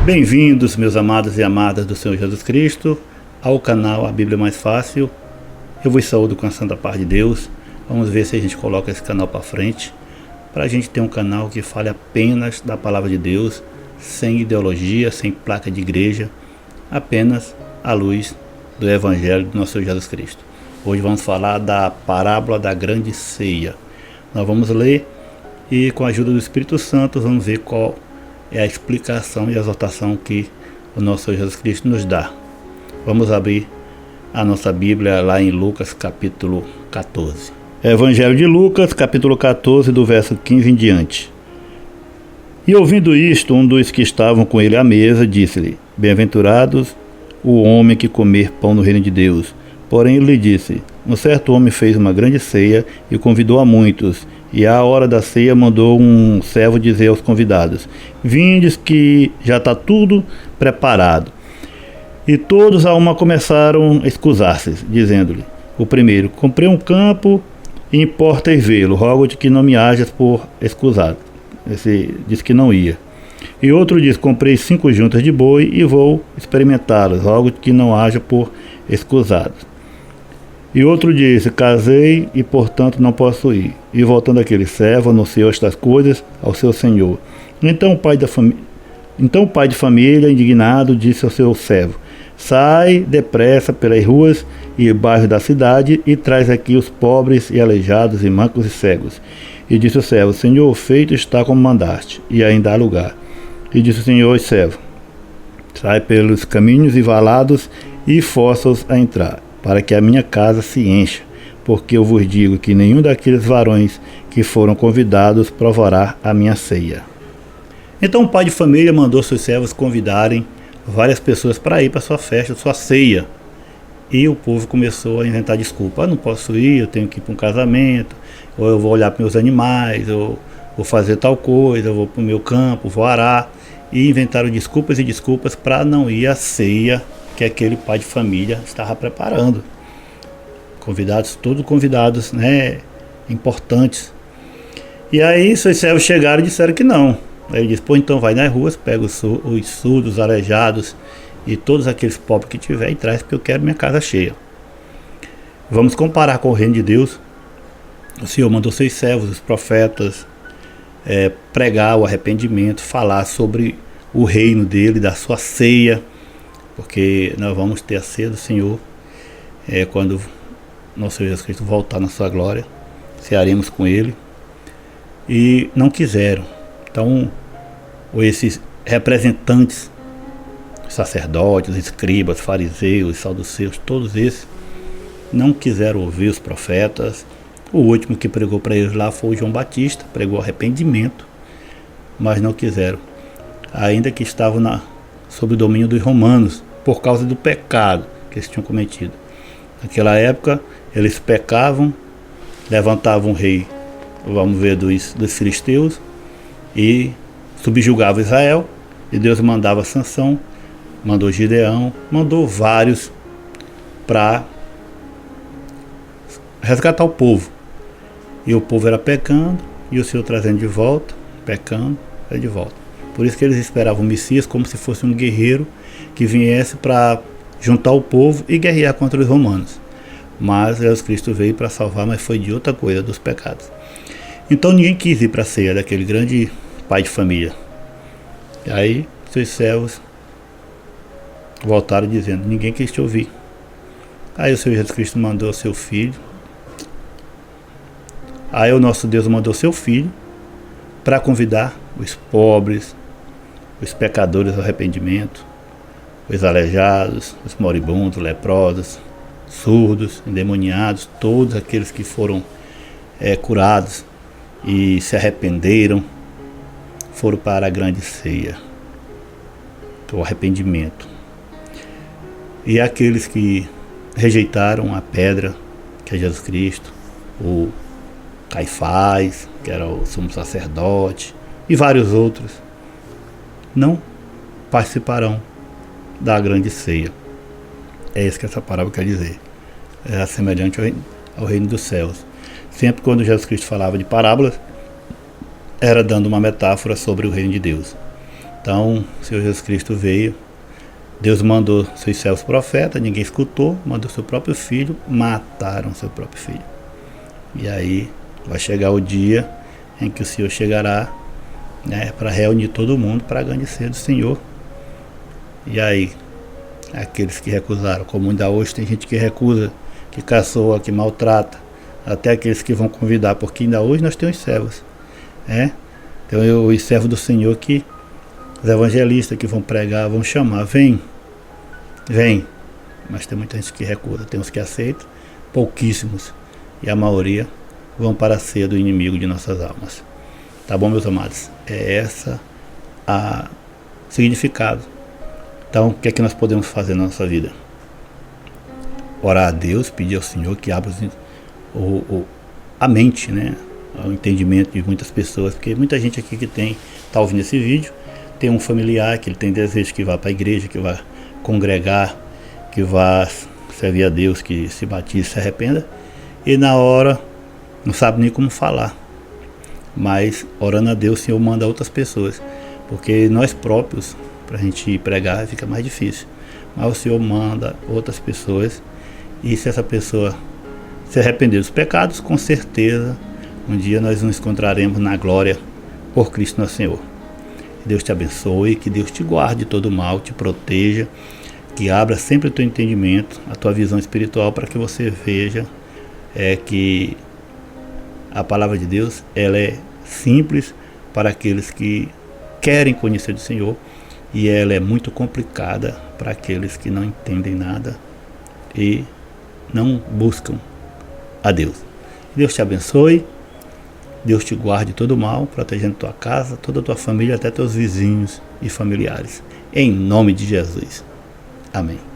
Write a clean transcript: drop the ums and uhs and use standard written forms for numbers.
Bem-vindos, meus amados e amadas do Senhor Jesus Cristo, ao canal A Bíblia Mais Fácil. Eu vos saúdo com a santa paz de Deus. Vamos ver se a gente coloca esse canal para frente, para a gente ter um canal que fale apenas da palavra de Deus, sem ideologia, sem placa de igreja, apenas à luz do Evangelho do nosso Senhor Jesus Cristo. Hoje vamos falar da parábola da grande ceia. Nós vamos ler e, com a ajuda do Espírito Santo, vamos ver qual é a explicação e a exortação que o nosso Senhor Jesus Cristo nos dá. Vamos abrir a nossa Bíblia lá em Lucas capítulo 14. Evangelho de Lucas capítulo 14, do verso 15 em diante. E ouvindo isto, um dos que estavam com ele à mesa disse-lhe: Bem-aventurados o homem que comer pão no reino de Deus. Porém ele lhe disse: Um certo homem fez uma grande ceia e convidou a muitos. E à hora da ceia mandou um servo dizer aos convidados: Vindes que já está tudo preparado. E todos a uma começaram a escusar-se, dizendo-lhe: O primeiro: Comprei um campo e importas vê-lo, rogo-te que não me hajas por escusado. Esse disse que não ia. E outro diz: Comprei 5 juntas de boi e vou experimentá-los, rogo-te que não haja por escusado. E outro disse: Casei e portanto não posso ir. E voltando aquele servo, anunciou estas coisas ao seu senhor. Então o pai de família, indignado, disse ao seu servo: Sai depressa pelas ruas e bairros da cidade e traz aqui os pobres e aleijados e mancos e cegos. E disse o servo: Senhor, feito está como mandaste, e ainda há lugar. E disse o Senhor ao servo: Sai pelos caminhos e valados e força-os a entrar, para que a minha casa se encha, porque eu vos digo que nenhum daqueles varões que foram convidados provará a minha ceia. Então o pai de família mandou seus servos convidarem várias pessoas para ir para sua festa, sua ceia. E o povo começou a inventar desculpa: não posso ir, eu tenho que ir para um casamento, ou eu vou olhar para meus animais, ou vou fazer tal coisa, eu vou para o meu campo, vou arar. E inventaram desculpas e desculpas para não ir à ceia que aquele pai de família estava preparando. Convidados, todos convidados, né, importantes. E aí seus servos chegaram e disseram que não. Aí ele disse: Pô, então vai nas ruas, pega os surdos, aleijados e todos aqueles pobres que tiver e traz, porque eu quero minha casa cheia. Vamos comparar com o reino de Deus. O Senhor mandou seus servos, os profetas, pregar o arrependimento, falar sobre o reino dele, da sua ceia, porque nós vamos ter a ceia do Senhor quando nosso Senhor Jesus Cristo voltar na sua glória, cearemos com ele. E não quiseram. Então esses representantes, sacerdotes, escribas, fariseus, saduceus, todos esses não quiseram ouvir os profetas. O último que pregou para eles lá foi o João Batista, pregou arrependimento, mas não quiseram, ainda que estavam sob o domínio dos romanos, por causa do pecado que eles tinham cometido. Naquela época, eles pecavam, levantavam um rei, vamos ver, dos filisteus, e subjugavam Israel, e Deus mandava Sansão, mandou Gideão, mandou vários para resgatar o povo. E o povo era pecando, e o Senhor trazendo de volta, pecando, de volta. Por isso que eles esperavam o Messias como se fosse um guerreiro que viesse para juntar o povo e guerrear contra os romanos. Mas Jesus Cristo veio para salvar, mas foi de outra coisa, dos pecados. Então ninguém quis ir para a ceia daquele grande pai de família. E aí seus servos voltaram dizendo: ninguém quis te ouvir. Aí o Senhor Jesus Cristo mandou seu filho. Aí o nosso Deus mandou seu filho para convidar os pobres, os pecadores ao arrependimento, os aleijados, os moribundos, leprosos, surdos, endemoniados, todos aqueles que foram curados e se arrependeram, foram para a grande ceia, o arrependimento. E aqueles que rejeitaram a pedra, que é Jesus Cristo, o Caifás, que era o sumo sacerdote, e vários outros, não participarão da grande ceia. É isso que essa parábola quer dizer. É semelhante ao reino dos céus. Sempre quando Jesus Cristo falava de parábolas, era dando uma metáfora sobre o reino de Deus. Então, o Senhor Jesus Cristo veio, Deus mandou seus servos profetas, ninguém escutou, mandou seu próprio filho, mataram seu próprio filho. E aí vai chegar o dia em que o Senhor chegará, né, para reunir todo mundo para a grande ceia do Senhor. E aí, aqueles que recusaram, como ainda hoje tem gente que recusa, que caçoa, que maltrata, até aqueles que vão convidar, porque ainda hoje nós temos servos, né? Então os servos do Senhor, que os evangelistas que vão pregar, vão chamar, vem, mas tem muita gente que recusa, tem uns que aceitam, pouquíssimos, e a maioria vão para a ceia do inimigo de nossas almas. Tá bom, meus amados? É essa o significado. Então, o que é que nós podemos fazer na nossa vida? Orar a Deus, pedir ao Senhor que abra a mente, né? O entendimento de muitas pessoas, porque muita gente aqui que está ouvindo esse vídeo, tem um familiar que ele tem desejo que vá para a igreja, que vá congregar, que vá servir a Deus, que se batize, se arrependa, e na hora não sabe nem como falar. Mas orando a Deus, o Senhor manda outras pessoas, porque nós próprios, para a gente pregar, fica mais difícil. Mas o Senhor manda outras pessoas, e se essa pessoa se arrepender dos pecados, com certeza um dia nós nos encontraremos na glória por Cristo nosso Senhor. Que Deus te abençoe, que Deus te guarde de todo mal, te proteja, que abra sempre o teu entendimento, a tua visão espiritual, para que você veja que a palavra de Deus, ela é simples para aqueles que querem conhecer do Senhor, e ela é muito complicada para aqueles que não entendem nada e não buscam a Deus. Deus te abençoe, Deus te guarde de todo mal, protegendo tua casa, toda a tua família, até teus vizinhos e familiares. Em nome de Jesus. Amém.